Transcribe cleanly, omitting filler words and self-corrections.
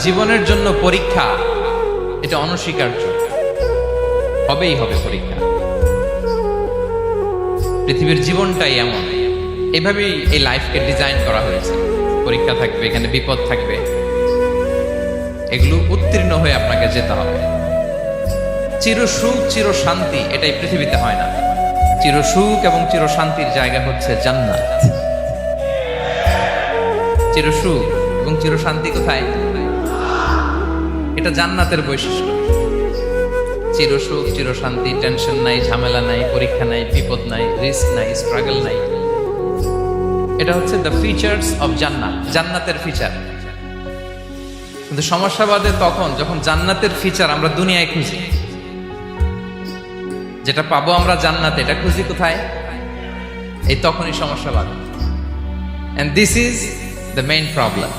জীবনের জন্য পরীক্ষা এটা অনস্বীকার্য, হবেই হবে পরীক্ষা। পৃথিবীর জীবনটাই এমন, এভাবেই এই লাইফকে ডিজাইন করা হয়েছে। পরীক্ষা থাকবে, এখানে বিপদ থাকবে, এগুলো উত্তীর্ণ হয়ে আপনাকে যেতে হবে। চির সুখ চির শান্তি এটাই পৃথিবীতে হয় না। চির সুখ এবং চির শান্তির জায়গা হচ্ছে জান্নাত। চির সুখ এবং চির শান্তি কোথায়? এটা জান্নাতের বৈশিষ্ট্য। চির সুখ চির শান্তি, টেনশন নাই, ঝামেলা নাই, পরীক্ষা নাই, বিপদ নাই, রিস্ক নাই, স্ট্রাগল নাই। এটা হচ্ছে দ্য ফিচার্স অফ জান্নাত, জান্নাতের ফিচার। কিন্তু সমস্যা বাদে তখন যখন জান্নাতের ফিচার আমরা দুনিয়ায় খুঁজি। যেটা পাবো আমরা জান্নাতে, এটা খুঁজি কোথায়? এই তখনই সমস্যা বাদে। And this is the main problem.